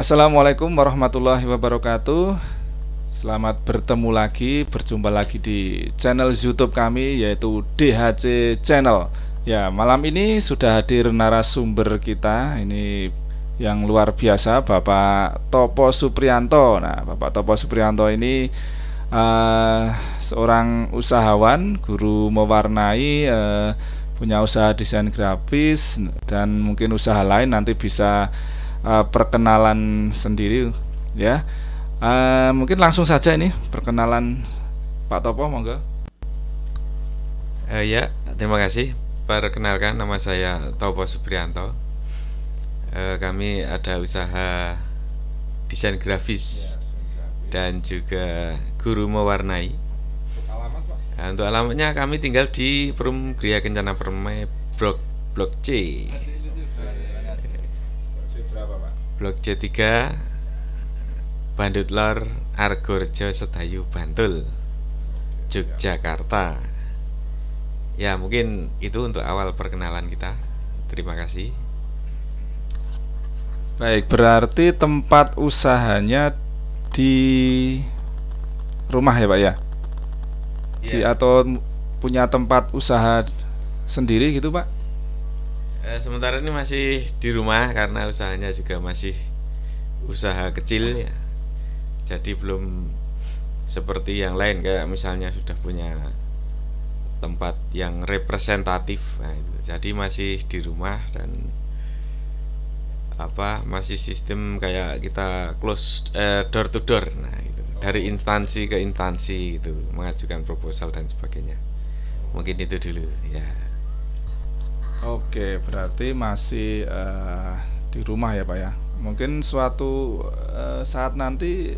Assalamualaikum warahmatullahi wabarakatuh. Selamat berjumpa lagi di channel YouTube kami, yaitu DHC Channel. Ya, malam ini sudah hadir narasumber kita. Ini yang luar biasa, Bapak Topo Supriyanto. Nah, Bapak Topo Supriyanto ini seorang usahawan, guru mewarnai, punya usaha desain grafis dan mungkin usaha lain. Nanti bisa perkenalan sendiri ya. Mungkin langsung saja ini perkenalan Pak Topo, monggo. Ya, terima kasih. Perkenalkan, nama saya Topo Supriyanto. Kami ada usaha desain grafis dan juga guru mewarnai. Untuk alamatnya kami tinggal di Perum Gria Kencana Permai, Blok C. Blok C3, Bandut Lor, Argorejo, Sedayu, Bantul, Yogyakarta. Ya, mungkin itu untuk awal perkenalan kita. Terima kasih. Baik, berarti tempat usahanya di rumah ya Pak ya? Atau punya tempat usaha sendiri gitu Pak? Sementara ini masih di rumah karena usahanya juga masih usaha kecil ya. Jadi belum seperti yang lain, kayak misalnya sudah punya tempat yang representatif. Nah, itu. Jadi masih di rumah dan masih sistem kayak kita close door to door. Nah, itu. Dari instansi ke instansi itu mengajukan proposal dan sebagainya. Mungkin itu dulu ya. Oke, berarti masih di rumah ya Pak ya. Mungkin suatu saat nanti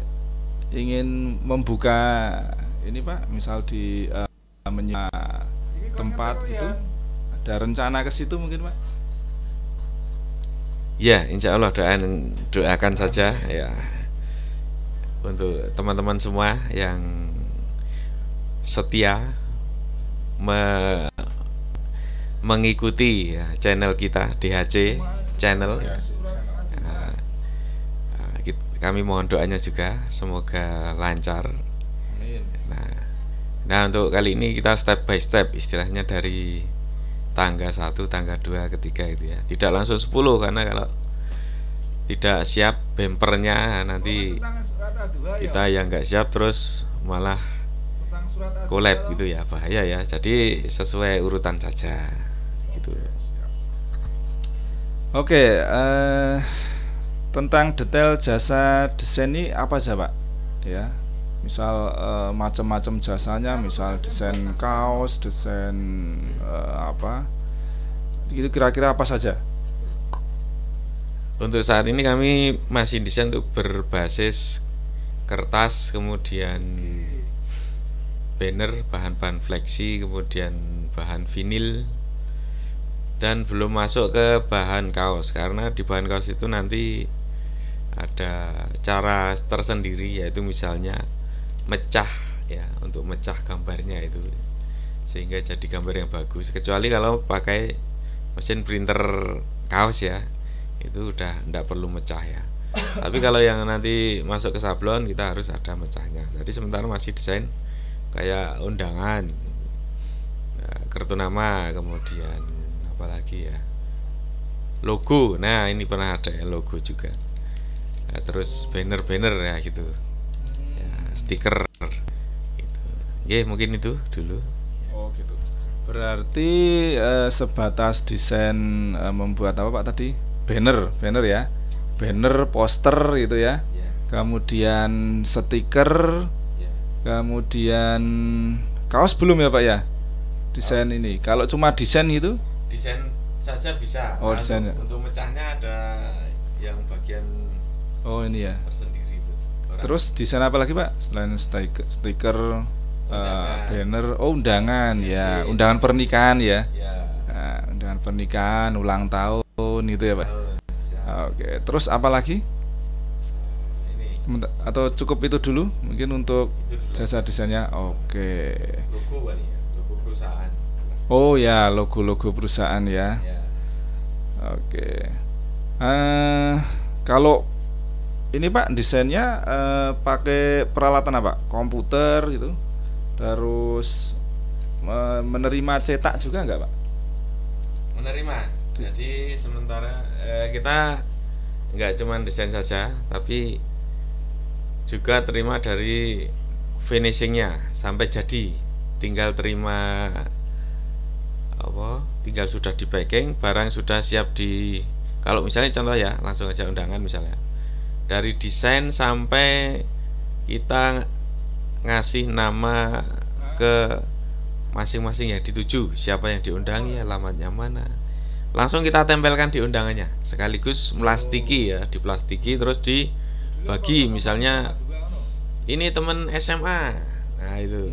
ingin membuka ini Pak, misal di tempat gitu, ada rencana ke situ mungkin Pak? Ya, insya Allah doakan saja ya untuk teman-teman semua yang setia mengikuti ya, channel kita DHC Channel. Kami mohon doanya juga, semoga lancar. Nah, untuk kali ini kita step by step, istilahnya dari tangga 1, tangga 2, ketiga itu ya. Tidak langsung 10, karena kalau tidak siap bempernya nanti kita yang nggak siap terus malah collab gitu ya, bahaya ya. Jadi sesuai urutan saja gitu. Oke, tentang detail jasa desain ini apa saja Pak? Ya, misal macam-macam jasanya, misal desain kaos, desain itu kira-kira apa saja? Untuk saat ini kami masih desain untuk berbasis kertas, kemudian banner, bahan-bahan fleksi, kemudian bahan vinil, dan belum masuk ke bahan kaos, karena di bahan kaos itu nanti ada cara tersendiri, yaitu misalnya mecah ya, untuk mecah gambarnya itu sehingga jadi gambar yang bagus. Kecuali kalau pakai mesin printer kaos ya, itu udah tidak perlu mecah ya. Tapi kalau yang nanti masuk ke sablon, kita harus ada mecahnya. Jadi sementara masih desain kayak undangan, kartu nama, kemudian apalagi ya, logo. Nah, ini pernah ada ya, logo juga. Nah, terus banner-banner ya gitu ya, stiker gitu. Mungkin itu dulu. Oh gitu. Berarti sebatas desain, membuat apa Pak tadi? Banner ya, banner, poster gitu ya. Kemudian stiker, kemudian kaos belum ya Pak ya? Desain kaos. Ini kalau cuma desain itu? Desain saja bisa. Oh, desain. Untuk mecahnya ada yang bagian ini ya tersendiri itu. Terus desain apa lagi Pak selain stiker, banner? Undangan ya, undangan pernikahan ya. Nah, undangan pernikahan, ulang tahun itu ya Pak. Oke, terus apa lagi? Atau cukup itu dulu mungkin untuk jasa desainnya? Oke. Logo kali ya, logo perusahaan. Oh ya, logo perusahaan ya. Oke. Kalau ini Pak desainnya pakai peralatan apa? Komputer gitu. Terus menerima cetak juga nggak Pak? Menerima. Jadi sementara kita nggak cuma desain saja, tapi juga terima dari finishingnya sampai jadi. Tinggal terima apa? Tinggal sudah di packing, barang sudah siap di. Kalau misalnya contoh ya, langsung aja undangan misalnya. Dari desain sampai kita ngasih nama ke masing-masing yang dituju, siapa yang diundangi, alamatnya mana, langsung kita tempelkan di undangannya, sekaligus melastiki ya, diplastiki terus dibagi. Misalnya ini teman SMA, nah itu,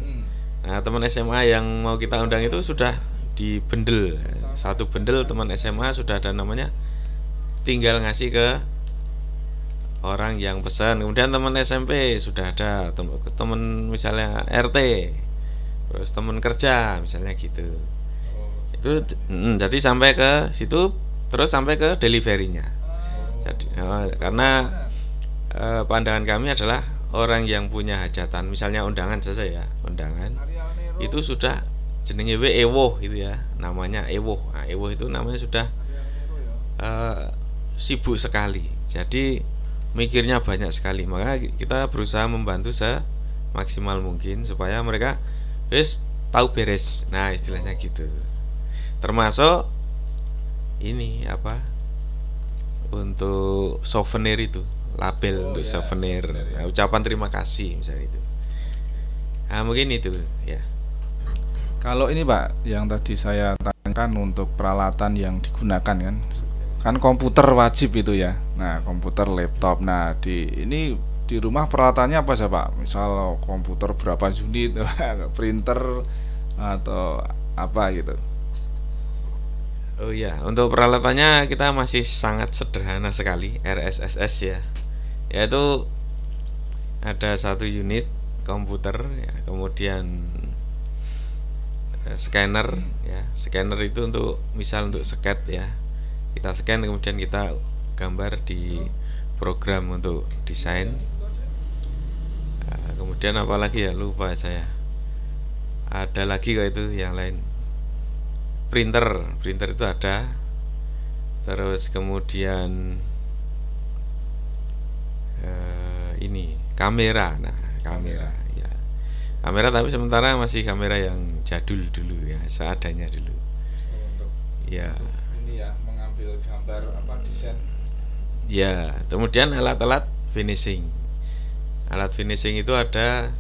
nah teman SMA yang mau kita undang itu sudah dibendel, satu bendel teman SMA sudah ada namanya, tinggal ngasih ke orang yang pesan. Kemudian teman SMP sudah ada, teman misalnya RT, terus teman kerja misalnya gitu. Itu jadi sampai ke situ, terus sampai ke deliverynya. Jadi karena pandangan kami adalah orang yang punya hajatan, misalnya undangan saja ya, undangan itu sudah jenenge ewoh gitu ya, namanya ewoh. Nah, ewoh itu namanya sudah sibuk sekali, jadi mikirnya banyak sekali. Maka kita berusaha membantu semaksimal mungkin supaya mereka tahu beres, nah istilahnya gitu. Termasuk ini apa, untuk souvenir itu, label untuk souvenir, nah, ucapan terima kasih misalnya itu. Nah mungkin itu ya. Kalau ini Pak, yang tadi saya tanyakan untuk peralatan yang digunakan kan komputer wajib itu ya. Nah komputer, laptop. Nah di rumah peralatannya apa sih Pak? Misal komputer berapa unit, printer atau apa gitu. Oh iya, untuk peralatannya kita masih sangat sederhana sekali, RSSS ya. Yaitu ada satu unit komputer ya, kemudian scanner ya. Scanner itu untuk misal untuk sket ya. Kita scan kemudian kita gambar di program untuk desain. Nah, kemudian apalagi ya, lupa saya. Ada lagi kok itu yang lain. Printer itu ada. Terus kemudian ini kamera. Nah, kamera ya. Kamera tapi sementara masih kamera yang jadul dulu ya, seadanya dulu. Untuk Ya. Ini ya, mengambil gambar apa desain. Ya, kemudian alat-alat finishing. Alat finishing itu ada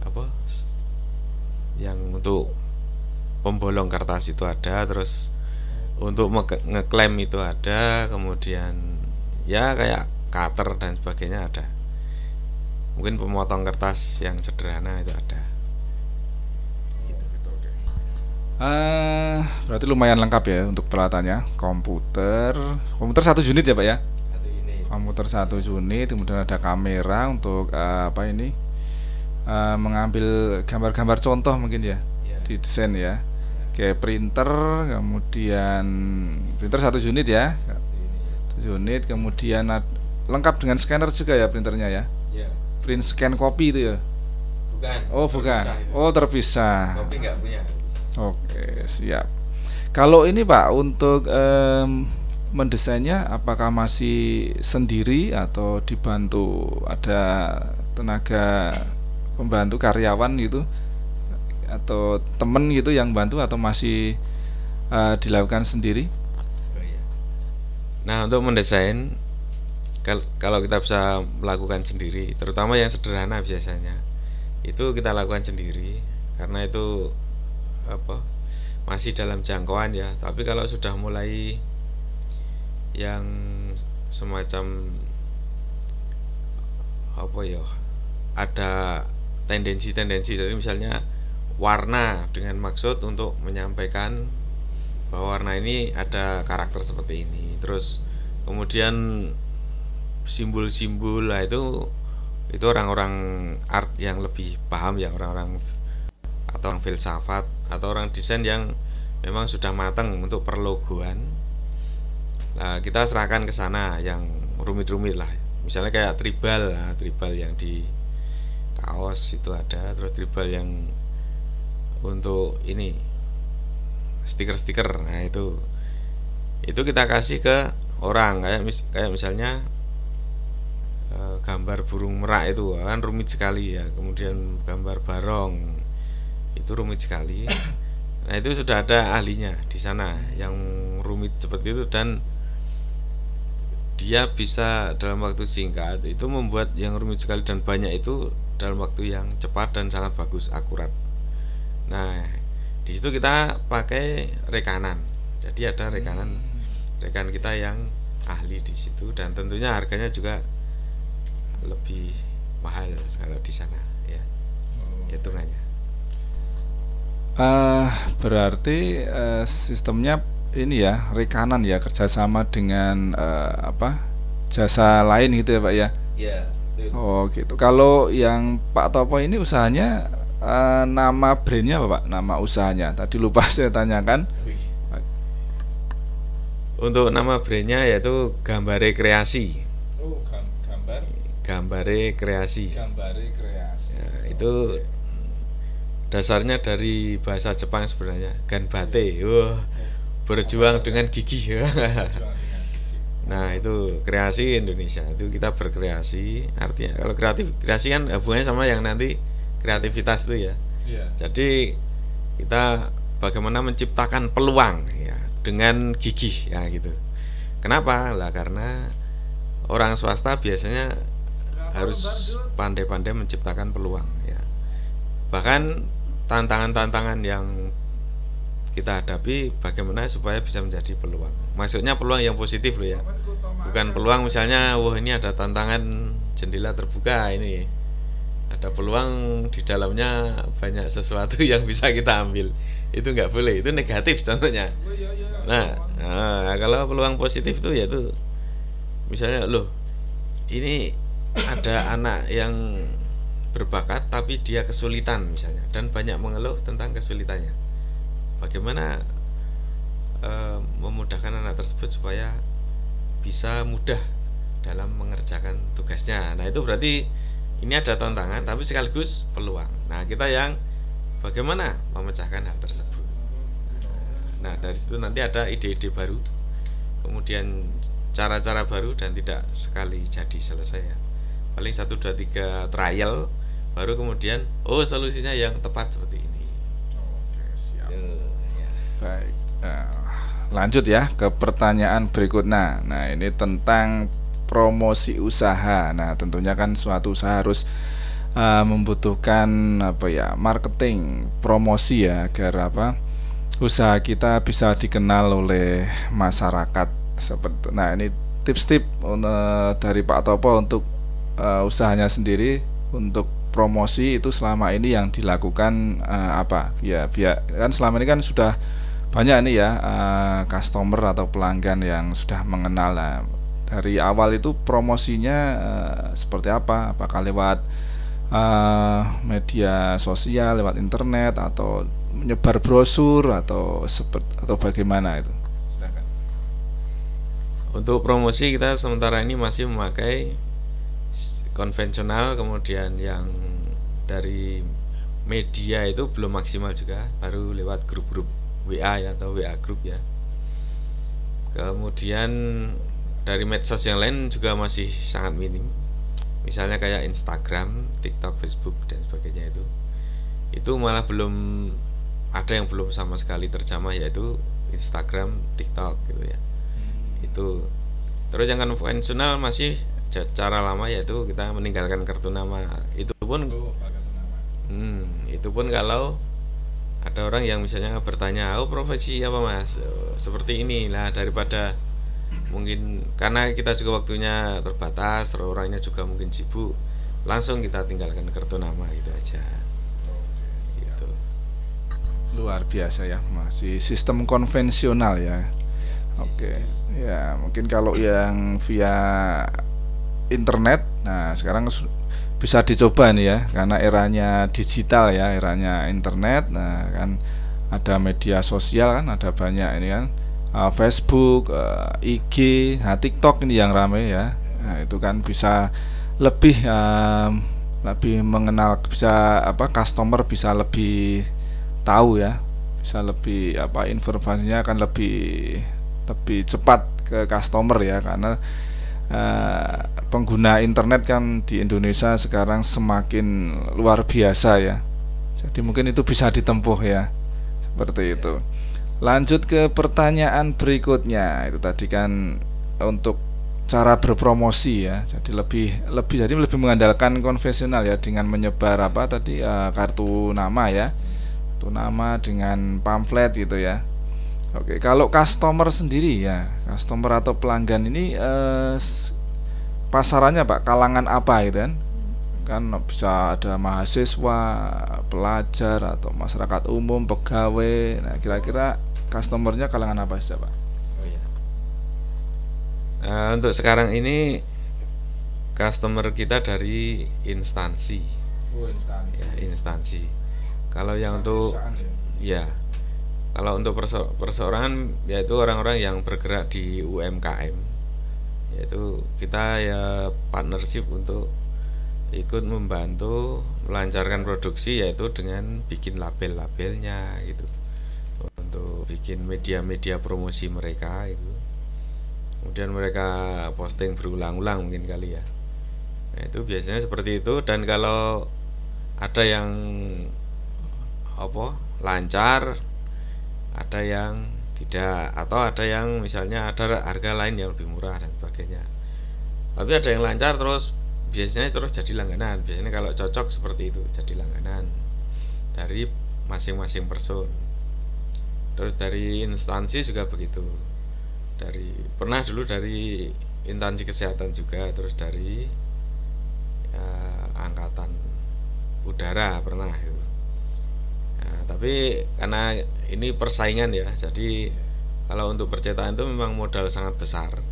apa? Yang untuk pembolong kertas itu ada, terus untuk ngeklem itu ada, kemudian ya kayak cutter dan sebagainya ada. Mungkin pemotong kertas yang sederhana itu ada. Berarti lumayan lengkap ya untuk peralatannya. Komputer satu unit ya Pak ya. Komputer satu unit, kemudian ada kamera untuk apa ini? Mengambil gambar-gambar contoh mungkin ya, di desain ya. Kayak printer, kemudian printer satu unit ya, satu unit, kemudian lengkap dengan scanner juga ya printernya ya. Print scan kopi itu ya. Bukan. Oh bukan. Oh terpisah. Kopi nggak punya. Oke siap. Kalau ini Pak untuk mendesainnya apakah masih sendiri atau dibantu ada tenaga pembantu, karyawan gitu, atau temen gitu yang bantu, atau masih dilakukan sendiri? Nah untuk mendesain, kalau kita bisa melakukan sendiri, terutama yang sederhana biasanya itu kita lakukan sendiri karena itu apa, masih dalam jangkauan ya. Tapi kalau sudah mulai yang semacam apa ya, ada tendensi-tendensi, jadi misalnya warna dengan maksud untuk menyampaikan bahwa warna ini ada karakter seperti ini, terus kemudian simbol-simbol lah, itu orang-orang art yang lebih paham ya, orang-orang atau orang filsafat atau orang desain yang memang sudah matang untuk perlogoan. Nah, kita serahkan ke sana yang rumit-rumit lah, misalnya kayak tribal, nah, tribal yang di kaos itu ada, terus tribal yang untuk ini stiker-stiker, nah itu kita kasih ke orang, kayak misalnya gambar burung merak itu kan rumit sekali ya, kemudian gambar barong itu rumit sekali. Nah itu sudah ada ahlinya di sana yang rumit seperti itu, dan dia bisa dalam waktu singkat itu membuat yang rumit sekali dan banyak itu dalam waktu yang cepat dan sangat bagus, akurat. Nah di situ kita pakai rekanan, jadi ada rekan kita yang ahli di situ, dan tentunya harganya juga lebih mahal kalau di sana ya, hitungannya. Berarti sistemnya ini ya, rekanan ya, kerjasama dengan jasa lain gitu ya Pak ya? Iya. Oh gitu. Kalau yang Pak Topo ini usahanya, nama brandnya apa Pak? Nama usahanya? Tadi lupa saya tanyakan. Untuk nama brandnya yaitu Gambare Kreasi. Oh, Gambare Kreasi. Gambare Kreasi. Ya, itu dasarnya dari bahasa Jepang sebenarnya, ganbate. Wah, berjuang dengan gigi. Nah itu kreasi Indonesia, itu kita berkreasi, artinya kalau kreasi kan hubungannya sama yang nanti kreativitas itu ya. Jadi kita bagaimana menciptakan peluang ya dengan gigih ya gitu. Kenapa? Lah karena orang swasta biasanya harus pandai-pandai menciptakan peluang ya. Bahkan tantangan-tantangan yang kita hadapi bagaimana supaya bisa menjadi peluang. Maksudnya peluang yang positif loh ya. Bukan peluang misalnya, wah ini ada tantangan jendela terbuka ini. Ada peluang di dalamnya banyak sesuatu yang bisa kita ambil. Itu nggak boleh, itu negatif contohnya. Nah, kalau peluang positif itu yaitu misalnya loh, ini ada anak yang berbakat tapi dia kesulitan misalnya, dan banyak mengeluh tentang kesulitannya. Bagaimana memudahkan anak tersebut supaya bisa mudah dalam mengerjakan tugasnya. Nah itu berarti ini ada tantangan tapi sekaligus peluang. Nah kita yang bagaimana memecahkan hal tersebut. Nah dari situ nanti ada ide-ide baru, kemudian cara-cara baru, dan tidak sekali jadi selesai ya. Paling 1, 2, 3 trial, baru kemudian solusinya yang tepat seperti ini. Oke, siap. Baik, lanjut ya ke pertanyaan berikutnya. Nah ini tentang promosi usaha. Nah tentunya kan suatu usaha harus membutuhkan marketing, promosi ya, agar usaha kita bisa dikenal oleh masyarakat. Nah ini tips-tips dari Pak Topo untuk usahanya sendiri, untuk promosi itu selama ini yang dilakukan apa ya, biar kan selama ini kan sudah banyak nih ya customer atau pelanggan yang sudah mengenal. Nah, dari awal itu promosinya seperti apa? Apakah lewat media sosial, lewat internet, atau menyebar brosur, atau bagaimana itu? Silakan. Untuk promosi kita sementara ini masih memakai konvensional, kemudian yang dari media itu belum maksimal juga, baru lewat grup-grup WA ya, atau WA grup ya. Kemudian dari medsos yang lain juga masih sangat minim, misalnya kayak Instagram, TikTok, Facebook dan sebagainya. Itu malah belum ada, yang belum sama sekali terjamah, yaitu Instagram, TikTok gitu ya. Itu terus yang konvensional masih cara lama, yaitu kita meninggalkan kartu nama. Itu pun kalau ada orang yang misalnya bertanya, profesi apa mas, seperti ini lah, daripada mungkin karena kita juga waktunya terbatas, terus orangnya juga mungkin sibuk, langsung kita tinggalkan kartu nama gitu aja. Gitu. Luar biasa ya, masih sistem konvensional ya. Oke. Ya mungkin kalau yang via internet, nah sekarang bisa dicoba nih ya, karena eranya digital ya, eranya internet. Nah kan ada media sosial kan, ada banyak ini kan, Facebook, IG, TikTok ini yang ramai ya. Nah, itu kan bisa lebih lebih mengenal, bisa customer bisa lebih tahu ya, bisa lebih informasinya akan lebih lebih cepat ke customer ya, karena pengguna internet kan di Indonesia sekarang semakin luar biasa ya. Jadi mungkin itu bisa ditempuh ya, seperti itu. Lanjut ke pertanyaan berikutnya. Itu tadi kan untuk cara berpromosi ya. Jadi lebih mengandalkan konvensional ya, dengan menyebar kartu nama ya. Kartu nama dengan pamflet gitu ya. Oke, kalau customer sendiri ya, customer atau pelanggan ini pasarannya Pak, kalangan apa gitu kan? Kan bisa ada mahasiswa, pelajar, atau masyarakat umum, pegawai. Nah, kira-kira customernya kalangan apa saja Pak? Oh iya. Untuk sekarang ini customer kita dari instansi. Oh, instansi. Ya, instansi. Kalau yang untuk ya, kalau untuk perseorangan yaitu orang-orang yang bergerak di UMKM, yaitu kita ya partnership untuk ikut membantu melancarkan produksi, yaitu dengan bikin label-labelnya gitu, untuk bikin media-media promosi mereka itu, kemudian mereka posting berulang-ulang mungkin kali ya. Nah, itu biasanya seperti itu. Dan kalau ada yang lancar, ada yang tidak, atau ada yang misalnya ada harga lain yang lebih murah dan sebagainya. Tapi ada yang lancar terus, biasanya terus jadi langganan. Biasanya kalau cocok seperti itu jadi langganan dari masing-masing person. Terus dari instansi juga begitu. Pernah dulu dari instansi kesehatan juga, terus dari angkatan udara pernah itu. Nah, tapi karena ini persaingan ya, jadi kalau untuk percetakan itu memang modal sangat besar,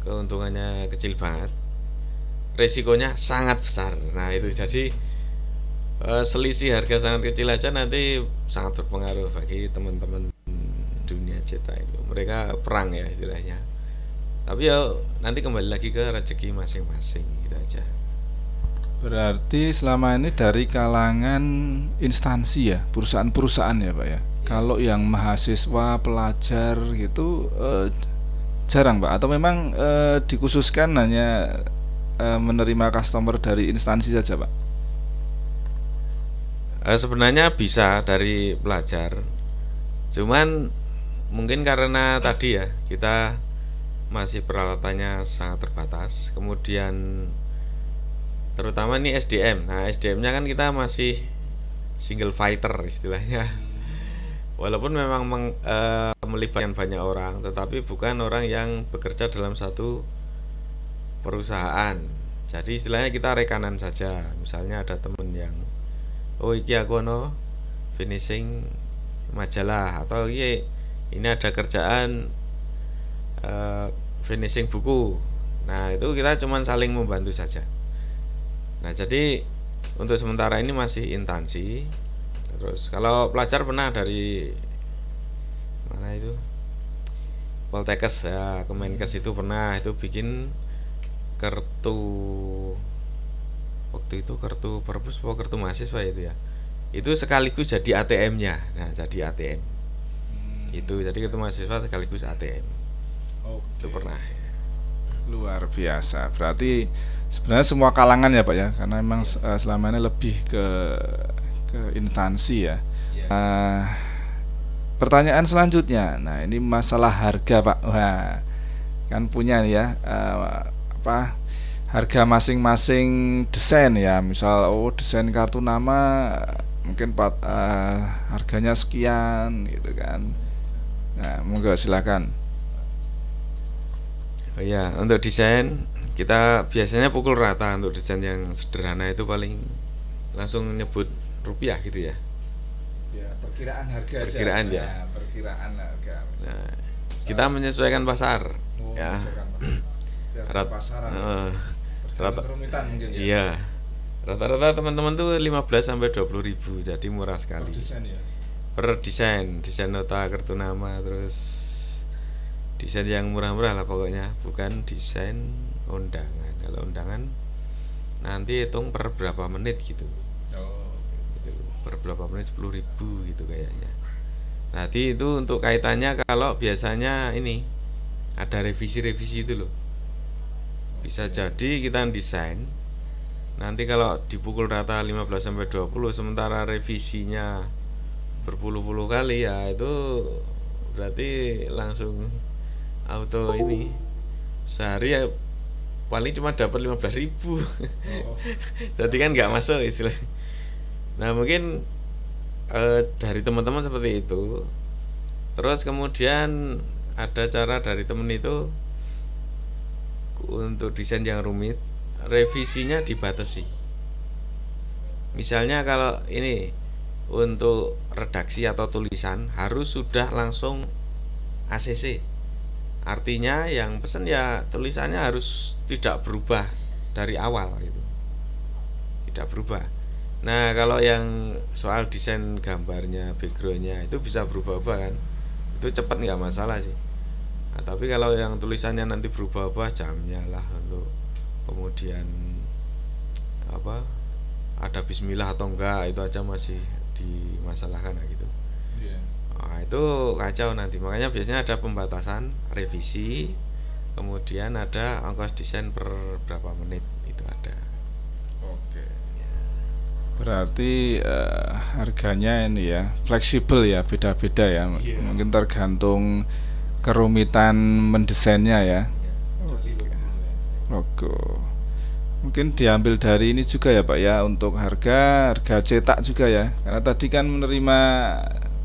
keuntungannya kecil banget, resikonya sangat besar. Nah itu jadi selisih harga sangat kecil aja nanti sangat berpengaruh bagi teman-teman dunia cetak itu. Mereka perang ya istilahnya. Tapi ya nanti kembali lagi ke rezeki masing-masing gitu aja. Berarti selama ini dari kalangan instansi ya, perusahaan-perusahaan ya Pak ya. Kalau yang mahasiswa, pelajar gitu jarang Pak, atau memang dikhususkan hanya menerima customer dari instansi saja Pak? Sebenarnya bisa dari pelajar, cuman mungkin karena tadi ya kita masih peralatannya sangat terbatas, kemudian terutama ini SDM. Nah SDM-nya kan kita masih single fighter istilahnya. Walaupun memang melibatkan banyak orang, tetapi bukan orang yang bekerja dalam satu perusahaan. Jadi istilahnya kita rekanan saja. Misalnya ada temen yang iki aku finishing majalah, atau ini ada kerjaan finishing buku. Nah itu kita cuman saling membantu saja. Nah jadi untuk sementara ini masih instansi. Terus kalau pelajar pernah dari mana itu, Poltekkes ya, Kemenkes itu pernah itu bikin kartu, waktu itu kartu perpus atau kartu mahasiswa itu ya, itu sekaligus jadi ATM-nya. Nah jadi ATM itu, jadi kartu mahasiswa sekaligus ATM. Itu pernah. Luar biasa. Berarti sebenarnya semua kalangan ya Pak ya, karena memang selama ini lebih ke instansi ya. Pertanyaan selanjutnya, nah ini masalah harga Pak. Wah, kan punya nih ya harga masing-masing desain ya. Misal desain kartu nama mungkin harganya sekian gitu kan. Nah monggo silakan. Oh ya, untuk desain kita biasanya pukul rata. Untuk desain yang sederhana itu paling langsung nyebut rupiah gitu ya. Ya, perkiraan harga perkiraan aja. Ya, perkiraan harga. Nah, kita menyesuaikan pasar ya. Rata mungkin ya. Iya. Rata-rata teman-teman tuh 15 sampai 20 ribu, jadi murah sekali. Desain ya? Per desain nota kartu nama, terus desain yang murah-murah lah pokoknya, bukan desain undangan. Kalau undangan nanti hitung per berapa menit gitu. Gitu. Per berapa menit 10.000 gitu kayaknya. Nanti itu untuk kaitannya kalau biasanya ini ada revisi-revisi itu loh. Bisa jadi kita desain nanti kalau dipukul rata 15-20, sementara revisinya berpuluh-puluh kali, ya itu berarti langsung auto ini sehari ya paling cuma dapat 15.000. Jadi kan nggak masuk istilah. Nah mungkin dari teman-teman seperti itu. Terus kemudian ada cara dari temen itu untuk desain yang rumit, revisinya dibatasi. Misalnya kalau ini untuk redaksi atau tulisan harus sudah langsung ACC. Artinya yang pesen ya tulisannya harus tidak berubah dari awal gitu. Tidak berubah. Nah, kalau yang soal desain gambarnya, backgroundnya itu bisa berubah-ubah kan. Itu cepat nggak masalah sih. Nah, tapi kalau yang tulisannya nanti berubah-ubah, jamnya lah untuk kemudian apa ada bismillah atau enggak, itu aja masih dimasalahkan gitu. Nah, itu kacau nanti. Makanya biasanya ada pembatasan revisi, kemudian ada ongkos desain per berapa menit itu ada. Oke. Berarti harganya ini ya fleksibel ya, beda-beda ya. Mungkin tergantung kerumitan mendesainnya ya. Logo. Mungkin diambil dari ini juga ya Pak ya, untuk harga cetak juga ya. Karena tadi kan menerima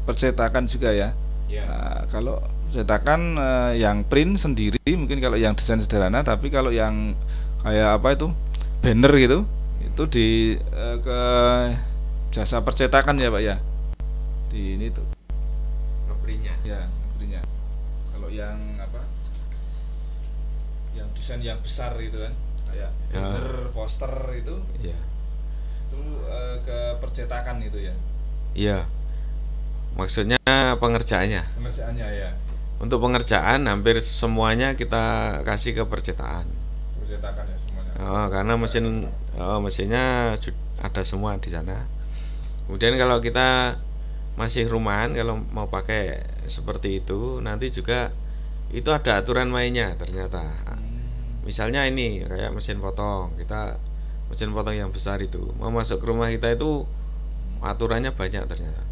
percetakan juga ya. Nah, kalau cetakan yang print sendiri, mungkin kalau yang desain sederhana, tapi kalau yang kayak apa itu banner gitu, itu di ke jasa percetakan ya Pak ya. Di ini tuh. Ngeprintnya. Ya, ngeprintnya. Kalau yang apa? Yang desain yang besar gitu kan, kayak banner, poster itu. Iya. Itu ke percetakan itu ya. Iya. Maksudnya pengerjaannya. Pengerjaannya ya. Untuk pengerjaan hampir semuanya kita kasih ke percetakan. Percetakan ya semuanya. Karena mesinnya ada semua di sana. Kemudian kalau kita masih rumahan, kalau mau pakai seperti itu, nanti juga itu ada aturan mainnya ternyata. Misalnya ini kayak mesin potong, kita mesin potong yang besar itu mau masuk ke rumah kita itu aturannya banyak ternyata.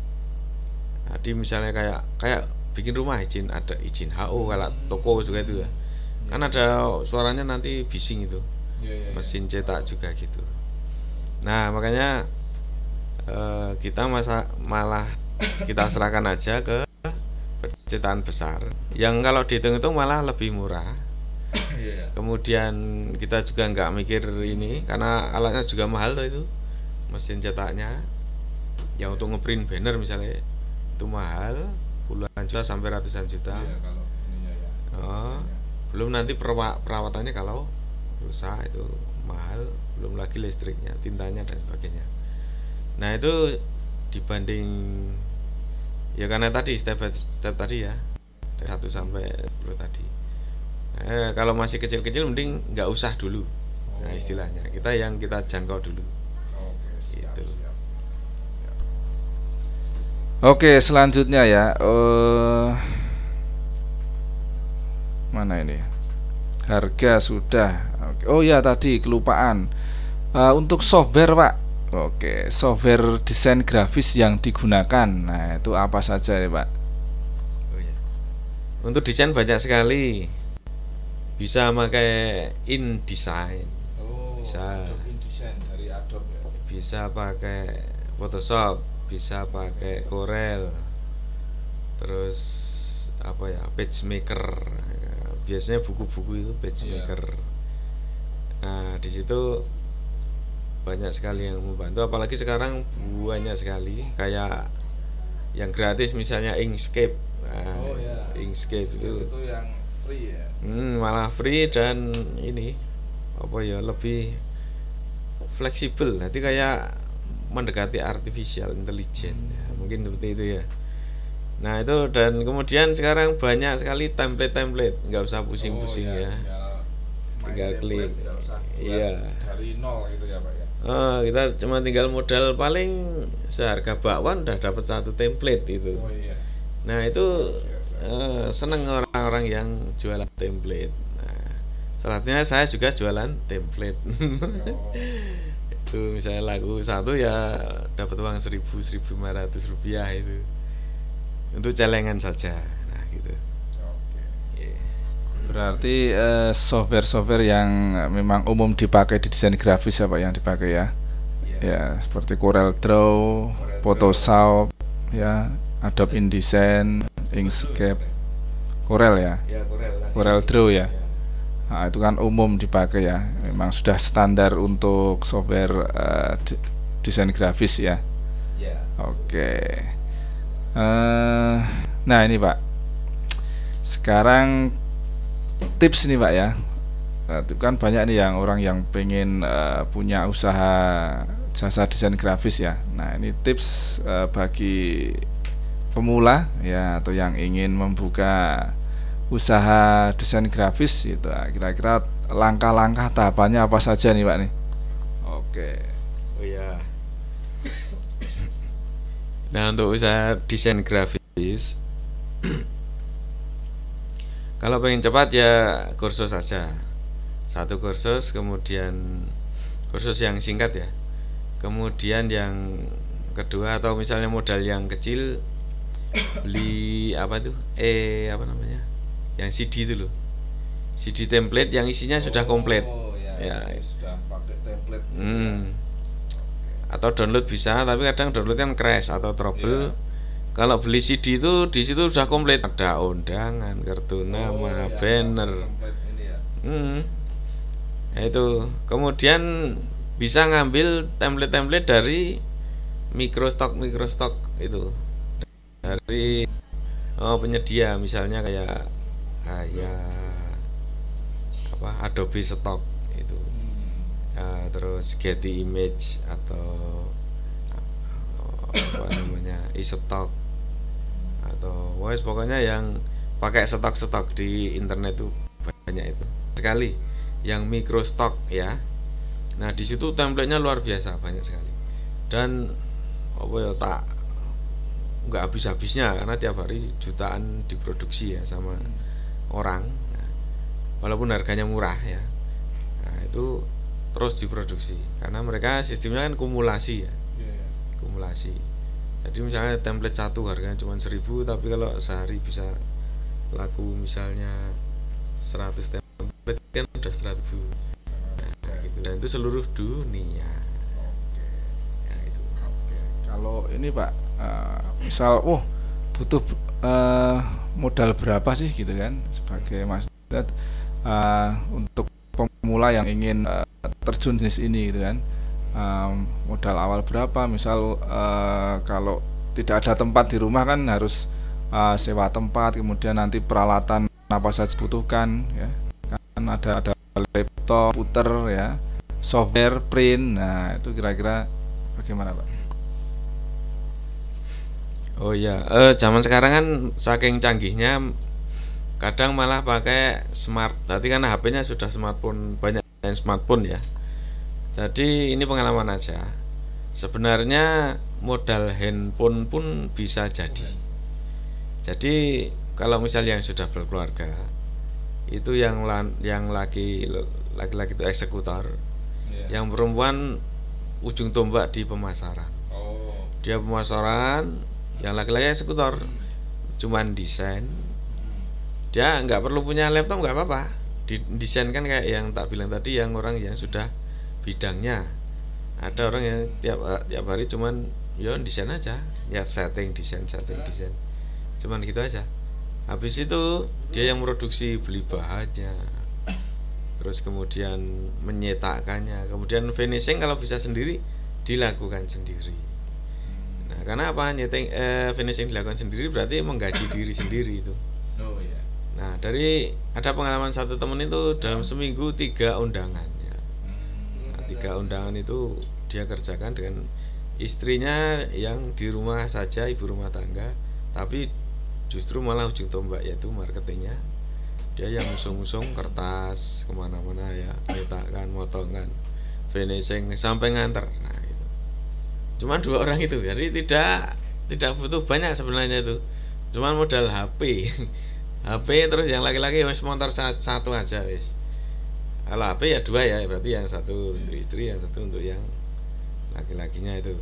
Jadi misalnya kayak bikin rumah ada izin HO, kalau toko juga itu ya. Kan ada suaranya nanti bising itu. Mesin cetak juga gitu. Nah, makanya kita malah kita serahkan aja ke percetakan besar. Yang kalau dihitung itu malah lebih murah. Kemudian kita juga nggak mikir ini karena alatnya juga mahal tuh itu. Mesin cetaknya. Ya untuk ngeprint banner misalnya itu mahal, puluhan juta sampai ratusan juta. Kalau ininya ya. Belum nanti perawatannya kalau rusak itu mahal, belum lagi listriknya, tintanya dan sebagainya. Nah itu dibanding ya karena tadi step tadi ya 1 sampai 10 tadi. Kalau masih kecil-kecil mending nggak usah dulu. Nah istilahnya kita jangkau dulu. Siap, gitu. siap. Oke, selanjutnya ya. Mana ini? Harga sudah. Oh ya tadi kelupaan. Untuk software Pak. Oke, software desain grafis yang digunakan. Nah itu apa saja ya Pak? Untuk desain banyak sekali. Bisa pakai InDesign. Bisa. InDesign dari Adobe ya. Bisa pakai Photoshop, bisa pakai Corel, terus apa ya, PageMaker. Biasanya buku-buku itu PageMaker. Nah di situ banyak sekali yang membantu, apalagi sekarang banyak sekali kayak yang gratis misalnya Inkscape. Inkscape itu yang free ya. Malah free dan ini apa ya, lebih fleksibel. Nanti kayak mendekati artificial intelligence ya, mungkin seperti itu ya. Nah itu, dan kemudian sekarang banyak sekali template, nggak usah pusing-pusing ya. tinggal klik. Iya. Dari nol gitu ya Pak ya. Kita cuma tinggal modal paling seharga bakwan udah dapat satu template itu. Oh iya. Nah itu seneng orang-orang yang jualan template. Nah, salah satunya saya juga jualan template. Oh. Itu misalnya lagu satu ya dapat uang 1.000-1.500 rupiah itu untuk celengan saja. Nah gitu. Oke. Yeah. Berarti software-software yang memang umum dipakai di desain grafis ya Pak yang dipakai ya. Ya seperti CorelDRAW, Photoshop, ya Adobe InDesign, Inkscape, Corel ya, Ya CorelDRAW ya. Nah, itu kan umum dipakai ya. Memang sudah standar untuk software desain grafis ya. Ya. Oke. Nah ini Pak. Sekarang tips nih Pak ya. Itu kan banyak nih yang orang yang pengen punya usaha jasa desain grafis ya. Nah ini tips bagi pemula ya atau yang ingin membuka usaha desain grafis itu. Kira-kira langkah-langkah tahapannya apa saja nih Pak nih? Oke. Oh ya. Nah untuk usaha desain grafis kalau pengen cepat ya kursus saja. Satu kursus, kemudian kursus yang singkat ya. Kemudian yang kedua atau misalnya modal yang kecil beli apa tuh? Apa namanya? Yang CD itu loh. CD template yang isinya sudah komplit. Ya. Sudah pakai template. Atau download bisa, tapi kadang download kan crash atau trouble. Kalau beli CD itu di situ sudah komplit, ada undangan, kartu nama, banner. Nah, itu. Kemudian bisa ngambil template-template dari microstock itu. Dari penyedia misalnya kayak apa Adobe Stock itu. Terus Getty Image atau apa namanya iStock atau pokoknya yang pakai stok di internet tuh banyak itu sekali yang microstock ya. Nah di situ templatenya luar biasa banyak sekali dan apa ya tak nggak habis-habisnya karena tiap hari jutaan diproduksi ya sama orang. Nah, walaupun harganya murah ya, nah itu terus diproduksi karena mereka sistemnya kan kumulasi ya. Kumulasi. Jadi misalnya template satu harganya cuma 1.000, tapi kalau sehari bisa laku misalnya 100 template kan udah 100.000. Nah, gitu. Dan itu seluruh dunia. Ya, itu. Kalau ini Pak, misal butuh modal berapa sih gitu kan sebagai Mas untuk pemula yang ingin terjun bisnis ini gitu kan. Modal awal berapa misal kalau tidak ada tempat di rumah kan harus sewa tempat, kemudian nanti peralatan apa saja dibutuhkan ya kan ada laptop, puter ya, software, print. Nah itu kira-kira bagaimana Pak? Oh iya, zaman sekarang kan saking canggihnya kadang malah pakai smart. Tadi kan HP-nya sudah smartphone, banyak yang smartphone ya. Jadi ini pengalaman aja. Sebenarnya modal handphone pun bisa jadi. Jadi kalau misalnya yang sudah berkeluarga itu yang laki-laki itu eksekutor, yang perempuan ujung tombak di pemasaran. Dia pemasaran, yang laki-laki eksekutor, cuman desain. Dia nggak perlu punya laptop nggak apa-apa. Desain kan kayak yang tak bilang tadi, yang orang yang sudah bidangnya. Ada orang yang tiap hari cuman ya desain aja, ya setting desain, cuman gitu aja. Habis itu dia yang produksi, beli bahannya, terus kemudian menyetakkannya, kemudian finishing kalau bisa sendiri dilakukan sendiri. Nah karena apa, finishing dilakukan sendiri berarti menggaji diri sendiri itu. Nah ada pengalaman satu temen itu dalam seminggu 3 undangan. 3 undangan itu dia kerjakan dengan istrinya yang di rumah saja, ibu rumah tangga, tapi justru malah ujung tombak yaitu marketingnya Dia yang usung-usung kertas kemana-mana ya, nyetakkan, motongan, finishing sampai nganter. Nah itu cuman 2 orang itu, jadi tidak butuh banyak sebenarnya itu, cuman modal HP. HP terus yang laki-laki wis motor satu aja wis. Kalau HP ya 2 ya, berarti yang satu untuk istri, yang satu untuk yang laki-lakinya itu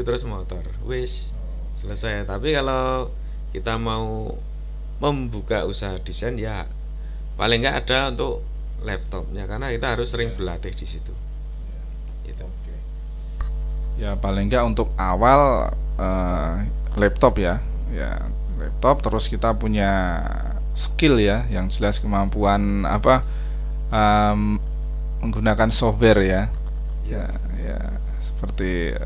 terus motor wis selesai. Tapi kalau kita mau membuka usaha desain ya paling nggak ada untuk laptopnya, karena kita harus sering berlatih di situ gitu. Ya paling nggak untuk awal laptop ya laptop, terus kita punya skill ya yang jelas, kemampuan menggunakan software ya seperti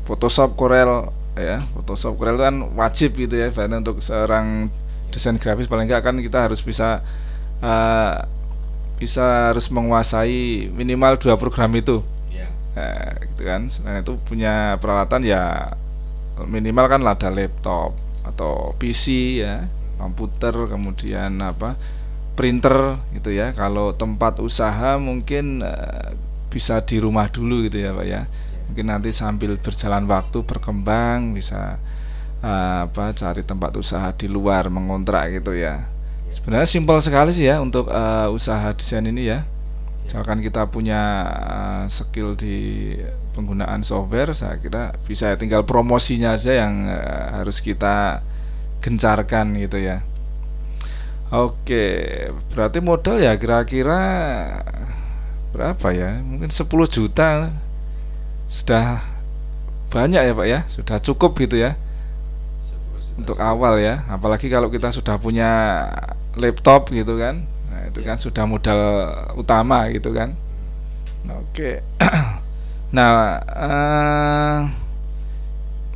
Photoshop, Corel ya. Photoshop, Corel kan wajib gitu ya, berarti untuk seorang desain grafis paling nggak kan kita harus bisa harus menguasai minimal 2 program itu. Gitu kan. Selain itu punya peralatan ya minimal kan ada laptop atau PC ya, komputer, kemudian printer gitu ya. Kalau tempat usaha mungkin bisa di rumah dulu gitu ya Pak ya. Mungkin nanti sambil berjalan waktu berkembang bisa cari tempat usaha di luar, mengontrak gitu ya. Sebenarnya simpel sekali sih ya untuk usaha desain ini ya. Misalkan kita punya skill di penggunaan software, saya kira bisa, tinggal promosinya aja yang harus kita gencarkan gitu ya. Oke, berarti modal ya kira-kira berapa ya? Mungkin 10 juta sudah banyak ya Pak ya, sudah cukup gitu ya untuk awal ya. Apalagi kalau kita sudah punya laptop gitu kan, nah itu kan sudah modal utama gitu kan. Oke. Nah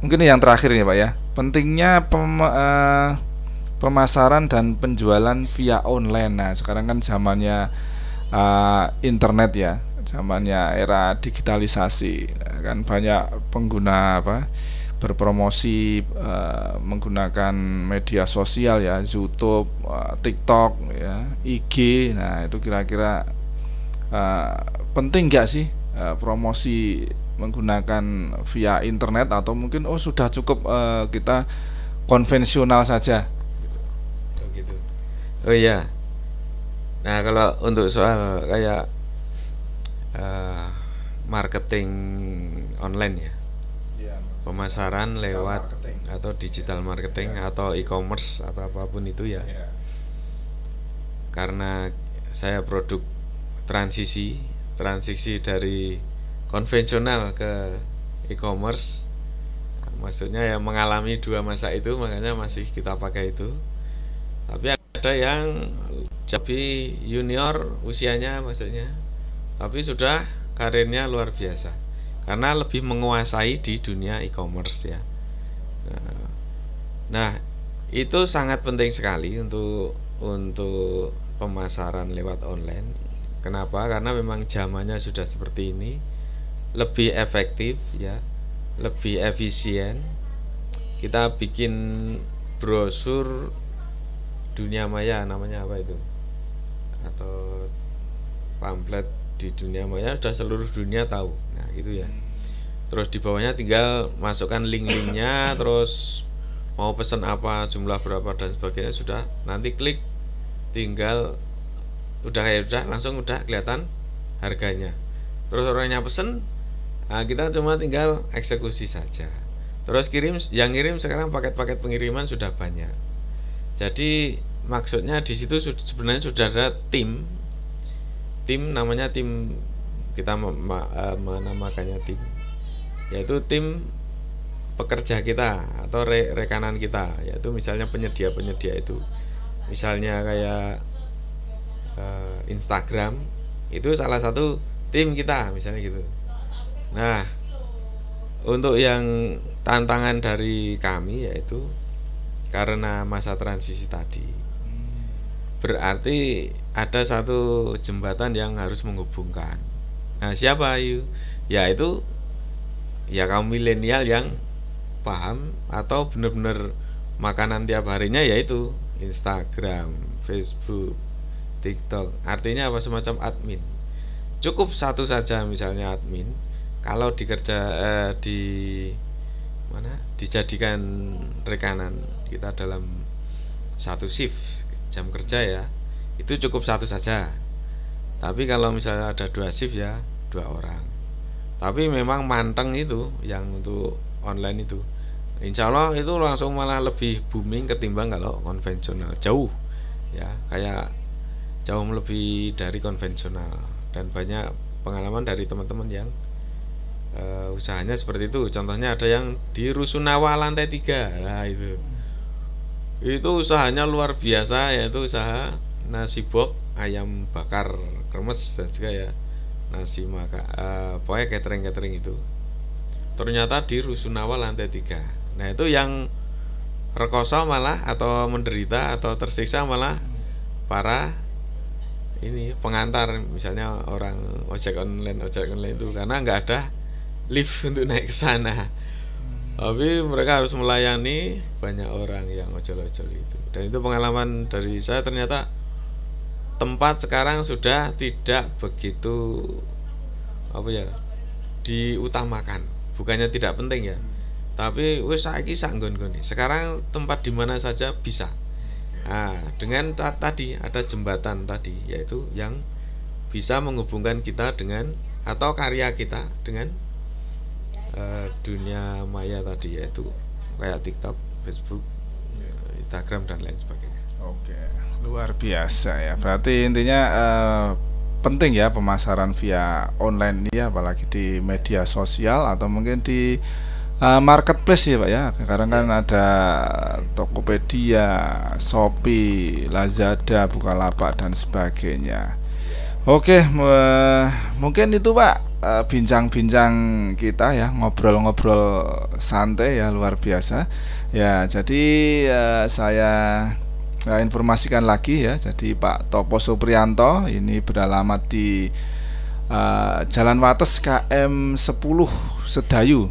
mungkin yang terakhir nih Pak ya, pentingnya pemasaran dan penjualan via online. Nah sekarang kan zamannya internet ya, zamannya era digitalisasi. Nah, kan banyak pengguna berpromosi menggunakan media sosial ya, YouTube, TikTok ya, IG. Nah itu kira-kira penting nggak sih promosi menggunakan via internet, atau mungkin sudah cukup kita konvensional saja? Gitu. Oh iya. Nah kalau untuk soal kayak marketing online ya, pemasaran lewat atau digital marketing atau e-commerce atau apapun itu ya, karena saya produk transisi dari konvensional ke e-commerce, maksudnya ya mengalami 2 masa itu, makanya masih kita pakai itu. Tapi ada yang lebih junior usianya maksudnya, tapi sudah karirnya luar biasa karena lebih menguasai di dunia e-commerce ya. Nah itu sangat penting sekali untuk pemasaran lewat online. Kenapa? Karena memang zamannya sudah seperti ini, lebih efektif ya, lebih efisien. Kita bikin brosur dunia maya, namanya apa itu, atau pamflet di dunia maya, sudah seluruh dunia tahu. Nah gitu ya. Terus di bawahnya tinggal masukkan link-linknya, terus mau pesan apa, jumlah berapa dan sebagainya, sudah nanti klik, tinggal langsung udah kelihatan harganya. Terus orangnya pesen, nah kita cuma tinggal eksekusi saja. Terus yang ngirim sekarang paket-paket pengiriman sudah banyak. Jadi maksudnya di situ sebenarnya sudah ada tim, namanya tim, kita menamakannya tim, yaitu tim pekerja kita atau rekanan kita, yaitu misalnya penyedia itu, misalnya kayak Instagram, itu salah satu tim kita misalnya gitu. Nah untuk yang tantangan dari kami yaitu karena masa transisi tadi, berarti ada satu jembatan yang harus menghubungkan. Nah siapa itu? Ya itu ya kaum milenial yang paham atau benar-benar makanan tiap harinya yaitu Instagram, Facebook, TikTok. Artinya apa? Semacam admin. Cukup satu saja misalnya admin. Kalau di mana? Dijadikan rekanan kita dalam satu shift jam kerja ya, itu cukup satu saja. Tapi kalau misalnya ada 2 shift ya 2 orang. Tapi memang manteng itu yang untuk online itu. Insya Allah itu langsung malah lebih booming ketimbang kalau konvensional, jauh ya, kayak jauh lebih dari konvensional. Dan banyak pengalaman dari teman-teman yang usahanya seperti itu. Contohnya ada yang di Rusunawa lantai 3. Nah itu usahanya luar biasa, yaitu usaha nasi bok, ayam bakar kremes, dan juga ya nasi pokoknya catering itu. Ternyata di Rusunawa lantai 3. Nah itu yang rekoso malah, atau menderita atau tersiksa malah para ini pengantar, misalnya orang ojek online itu, karena nggak ada lift untuk naik ke sana. Tapi mereka harus melayani banyak orang yang ojol-ojol itu. Dan itu pengalaman dari saya, ternyata tempat sekarang sudah tidak begitu diutamakan. Bukannya tidak penting ya, tapi wis saiki sak nggon-nggone. Sekarang tempat di mana saja bisa. Nah, dengan tadi ada jembatan tadi, yaitu yang bisa menghubungkan kita dengan, atau karya kita dengan dunia maya tadi, yaitu kayak TikTok, Facebook, Instagram, dan lain sebagainya. Oke, luar biasa ya. Berarti intinya penting ya pemasaran via online ini, apalagi di media sosial atau mungkin di marketplace ya Pak ya. Sekarang kan ada Tokopedia, Shopee, Lazada, Bukalapak, dan sebagainya. Oke, mungkin itu Pak bincang-bincang kita ya, ngobrol-ngobrol santai ya, luar biasa ya. Jadi saya informasikan lagi ya. Jadi Pak Topo Supriyanto ini beralamat di Jalan Wates KM 10 Sedayu,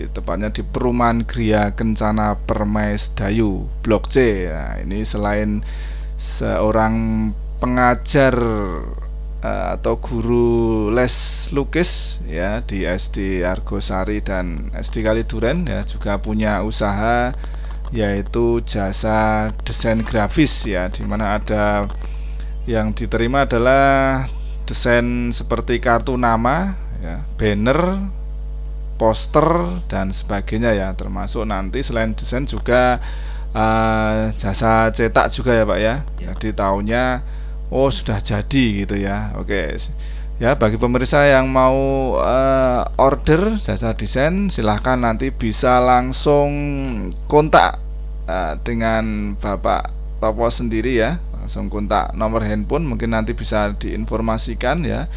tepatnya di Perumahan Gria Kencana Permai Sedayu Blok C. Nah, ini selain seorang pengajar atau guru les lukis ya di SD Argosari dan SD Kaliduren ya, juga punya usaha yaitu jasa desain grafis ya, dimana ada yang diterima adalah desain seperti kartu nama ya, banner, poster, dan sebagainya ya. Termasuk nanti selain desain juga jasa cetak juga ya Pak ya. Jadi tahunnya sudah jadi gitu ya. Oke ya, bagi pemirsa yang mau order jasa desain, silahkan nanti bisa langsung kontak dengan Bapak Topo sendiri ya. Langsung kontak nomor handphone, mungkin nanti bisa diinformasikan ya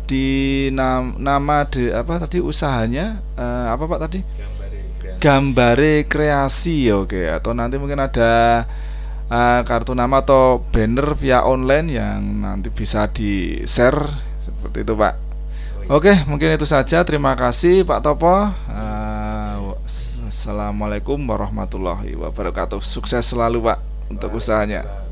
di nama apa tadi usahanya, apa Pak tadi? Gambare Kreasi. Oke, atau nanti mungkin ada kartu nama atau banner via online yang nanti bisa di-share seperti itu Pak. Oke, mungkin itu saja. Terima kasih Pak Topo. Assalamualaikum warahmatullahi wabarakatuh. Sukses selalu Pak untuk usahanya.